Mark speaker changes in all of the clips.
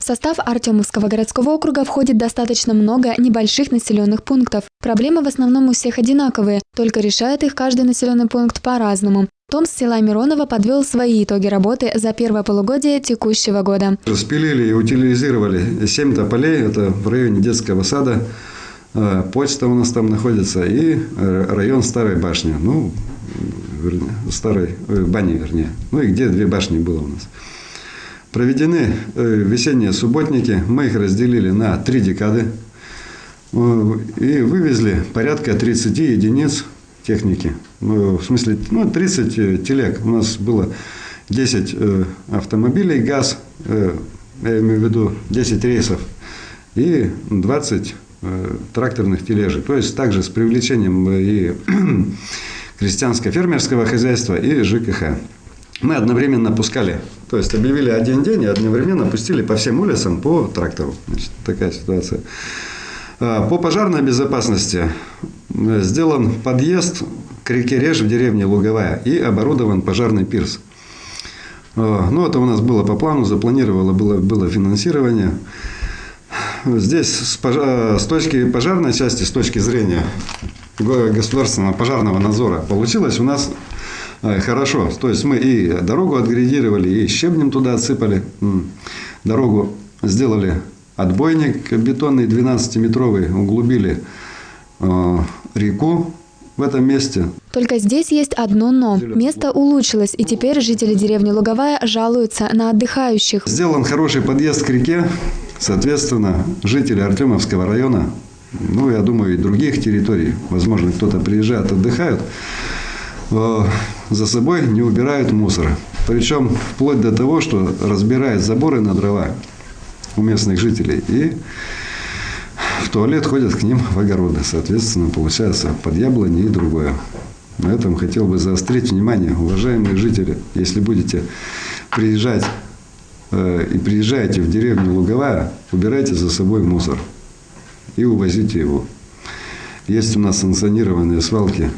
Speaker 1: В состав Артемовского городского округа входит достаточно много небольших населенных пунктов. Проблемы в основном у всех одинаковые, только решает их каждый населенный пункт по-разному. Том с села Миронова подвел свои итоги работы за первое полугодие текущего года.
Speaker 2: Распилили и утилизировали 7 тополей, это в районе детского сада, почта у нас там находится, и район Старой башни, Старой бани, вернее. И где 2 башни было у нас. Проведены весенние субботники, мы их разделили на 3 декады и вывезли порядка 30 единиц техники. В смысле, 30 телег. У нас было 10 автомобилей ГАЗ, я имею в виду 10 рейсов, и 20 тракторных тележек. То есть также с привлечением и крестьянско-фермерского хозяйства, и ЖКХ. Мы одновременно пускали, то есть объявили один день и одновременно пустили по всем улицам по трактору. Значит, такая ситуация. По пожарной безопасности сделан подъезд к реке Реж в деревне Луговая и оборудован пожарный пирс. Это у нас было по плану, запланировано было финансирование. Здесь с точки пожарной части, с точки зрения государственного пожарного надзора, получилось у нас хорошо. То есть мы и дорогу отгрейдировали, и щебнем туда отсыпали. Дорогу сделали отбойник бетонный 12-метровый, углубили реку в этом месте.
Speaker 1: Только здесь есть одно «но». Место улучшилось, и теперь жители деревни Луговая жалуются на отдыхающих.
Speaker 2: Сделан хороший подъезд к реке. Соответственно, жители Артемовского района, я думаю, и других территорий, возможно, кто-то приезжает, отдыхают, за собой не убирают мусор. Причем вплоть до того, что разбирают заборы на дрова у местных жителей и в туалет ходят к ним в огороды. Соответственно, получается под яблони и другое. На этом хотел бы заострить внимание, уважаемые жители, если будете приезжать и приезжаете в деревню Луговая, убирайте за собой мусор и увозите его. Есть у нас санкционированные свалки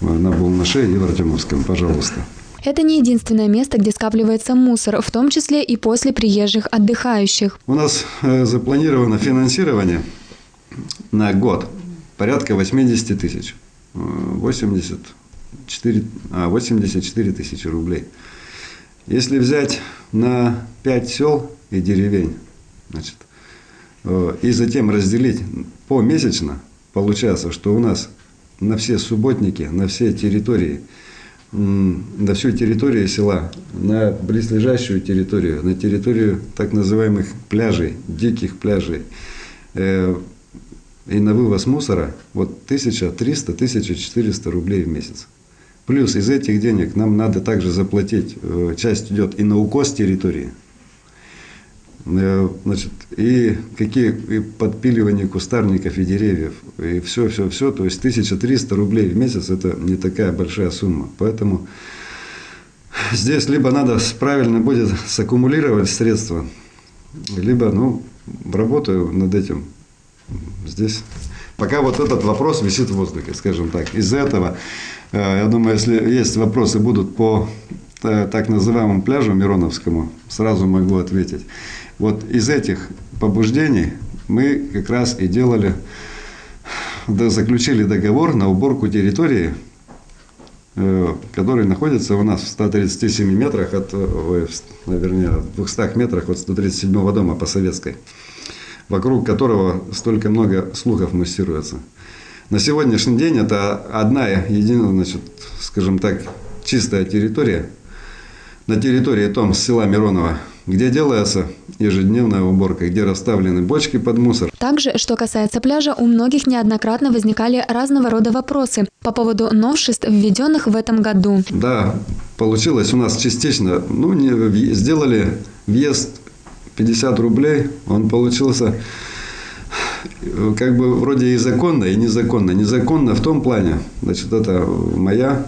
Speaker 2: на Булнаше и в Артемовском, пожалуйста.
Speaker 1: Это не единственное место, где скапливается мусор, в том числе и после приезжих отдыхающих.
Speaker 2: У нас запланировано финансирование на год порядка 80 тысяч. 84 тысячи рублей. Если взять на 5 сел и деревень, и затем разделить помесячно, получается, что у нас на все субботники, на все территории, на всю территорию села, на близлежащую территорию, на территорию так называемых пляжей, диких пляжей, и на вывоз мусора 1300-1400 рублей в месяц. Плюс из этих денег нам надо также заплатить, часть идет и на укос территории, и подпиливание кустарников и деревьев, и все. То есть 1300 рублей в месяц – это не такая большая сумма. Поэтому здесь либо надо правильно будет саккумулировать средства, либо работаю над этим здесь. Пока этот вопрос висит в воздухе, скажем так. Из-за этого, я думаю, если есть вопросы будут по так называемому пляжу Мироновскому, сразу могу ответить. Из этих побуждений мы как раз и заключили договор на уборку территории, который находится у нас в 137 метрах, в 200 метрах от 137 дома по Советской, вокруг которого столько много слухов муссируется. На сегодняшний день это одна единая, скажем так, чистая территория, на территории села Миронова, где делается ежедневная уборка, где расставлены бочки под мусор.
Speaker 1: Также, что касается пляжа, у многих неоднократно возникали разного рода вопросы по поводу новшеств, введенных в этом году.
Speaker 2: Да, получилось у нас частично. Сделали въезд 50 рублей, он получился вроде и законно, и незаконно. Незаконно в том плане, это моя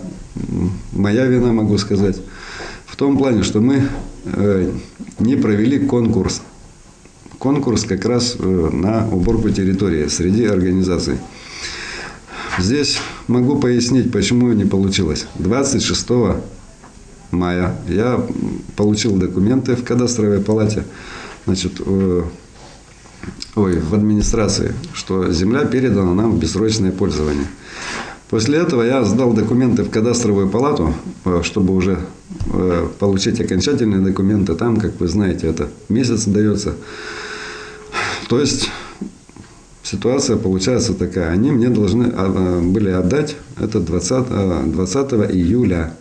Speaker 2: вина, могу сказать, в том плане, что мы не провели конкурс. Конкурс как раз на уборку территории среди организаций. Здесь могу пояснить, почему не получилось. 26 мая я получил документы в кадастровой палате значит, в администрации, что земля передана нам в бессрочное пользование. После этого я сдал документы в кадастровую палату, чтобы уже получить окончательные документы. Там, как вы знаете, это месяц дается. То есть ситуация получается такая. Они мне должны были отдать это 20 июля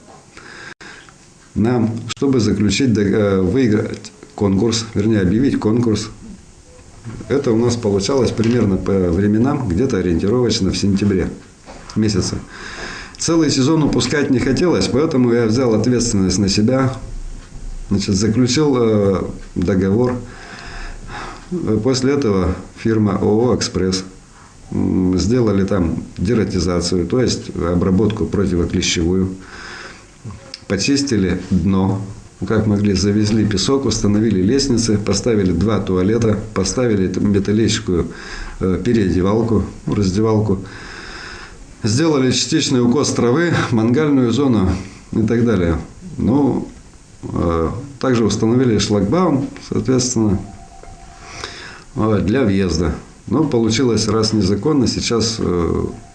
Speaker 2: нам, чтобы заключить, выиграть конкурс, вернее, объявить конкурс. Это у нас получалось примерно по временам, где-то ориентировочно в сентябре месяце. Целый сезон упускать не хотелось, поэтому я взял ответственность на себя, значит, заключил договор. После этого фирма ООО «Экспресс» сделали там дератизацию, то есть обработку противоклещевую, почистили дно, как могли, завезли песок, установили лестницы, поставили 2 туалета, поставили металлическую переодевалку, раздевалку, сделали частичный укос травы, мангальную зону и так далее. Ну, также установили шлагбаум, соответственно, для въезда. Но получилось раз незаконно. Сейчас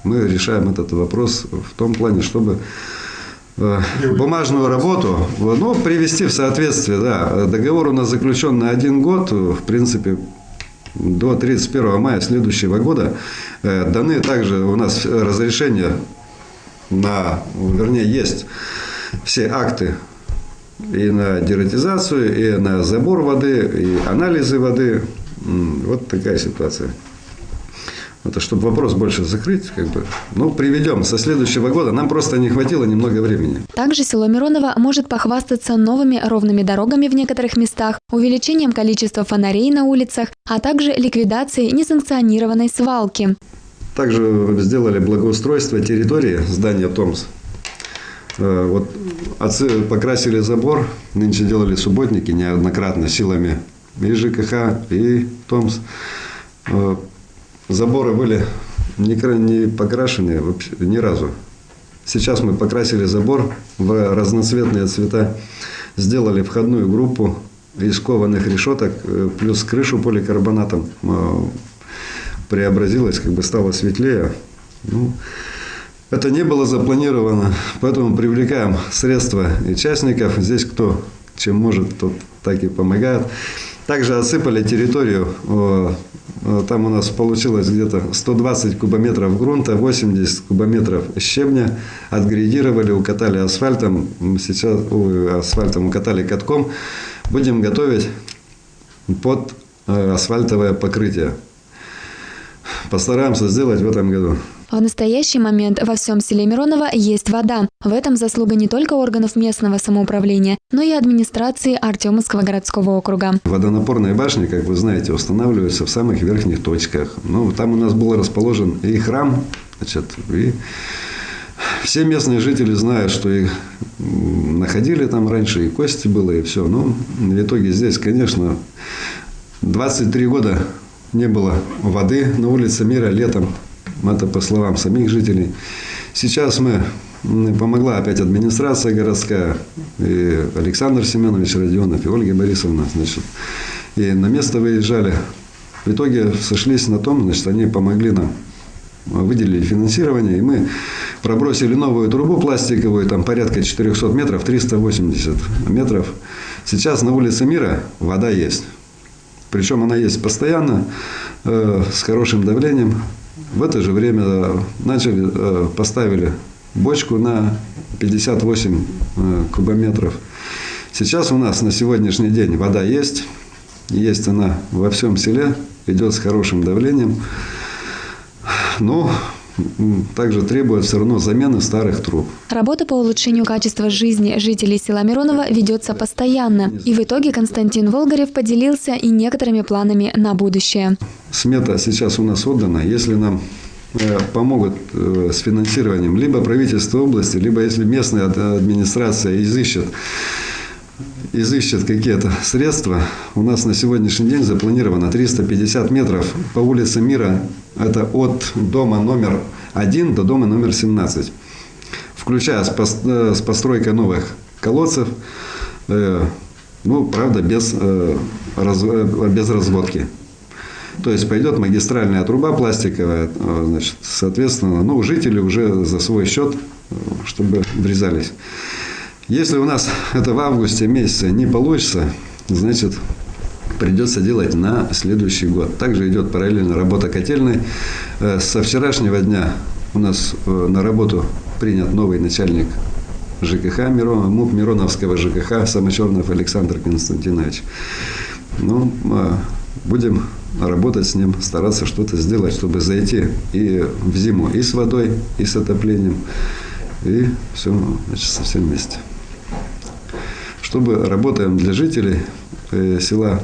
Speaker 2: мы решаем этот вопрос в том плане, чтобы бумажную работу привести в соответствие. Да. Договор у нас заключен на 1 год. В принципе, до 31 мая следующего года даны также у нас разрешения есть все акты и на дератизацию, и на забор воды, и анализы воды. Вот такая ситуация. Это чтобы вопрос больше закрыть, приведем со следующего года. Нам просто не хватило немного времени.
Speaker 1: Также село Мироново может похвастаться новыми ровными дорогами в некоторых местах, увеличением количества фонарей на улицах, а также ликвидацией несанкционированной свалки.
Speaker 2: Также сделали благоустройство территории здания ТОМС. Отцы покрасили забор, нынче делали субботники неоднократно силами и ЖКХ, и ТОМС. Заборы были не покрашены вообще ни разу. Сейчас мы покрасили забор в разноцветные цвета, сделали входную группу из кованых решеток, плюс крышу поликарбонатом. Преобразилась, стало светлее. Это не было запланировано, поэтому привлекаем средства и участников. Здесь кто чем может, тот так и помогает. Также отсыпали территорию. Там у нас получилось где-то 120 кубометров грунта, 80 кубометров щебня. Отгрейдировали, укатали асфальтом. Сейчас асфальтом укатали катком. Будем готовить под асфальтовое покрытие. Постараемся сделать в этом году.
Speaker 1: В настоящий момент во всем селе Мироново есть вода. В этом заслуга не только органов местного самоуправления, но и администрации Артемовского городского округа.
Speaker 2: Водонапорные башни, как вы знаете, устанавливаются в самых верхних точках. Там у нас был расположен и храм, и все местные жители знают, что их находили там раньше, и кости было, и все. В итоге здесь, конечно, 23 года не было воды на улице Мира летом. Это по словам самих жителей. Сейчас помогла опять администрация городская, и Александр Семенович Родионов, и Ольга Борисовна. И на место выезжали. В итоге сошлись на том, они помогли нам, выделили финансирование, и мы пробросили новую трубу пластиковую, там порядка 400 метров, 380 метров. Сейчас на улице Мира вода есть. Причем она есть постоянно, с хорошим давлением. В это же время поставили бочку на 58 кубометров. Сейчас у нас на сегодняшний день вода есть. Есть она во всем селе, идет с хорошим давлением. Но также требует все равно замены старых труб.
Speaker 1: Работа по улучшению качества жизни жителей села Мироново ведется постоянно. И в итоге Константин Волгарев поделился и некоторыми планами на будущее.
Speaker 2: Смета сейчас у нас отдана. Если нам помогут с финансированием либо правительство области, либо если местная администрация изыщет какие-то средства. У нас на сегодняшний день запланировано 350 метров по улице Мира. Это от дома номер 1 до дома номер 17. Включая с постройкой новых колодцев. Правда, без без разводки. То есть пойдет магистральная труба пластиковая, значит, соответственно, ну, жители уже за свой счет, чтобы врезались. Если у нас это в августе месяце не получится, значит, придется делать на следующий год. Также идет параллельно работа котельной. Со вчерашнего дня у нас на работу принят новый начальник ЖКХ, МУП Мироновского ЖКХ Самочернов Александр Константинович. Ну, будем работать с ним, стараться что-то сделать, чтобы зайти и в зиму и с водой, и с отоплением, и все, значит, совсем вместе. Чтобы работаем для жителей села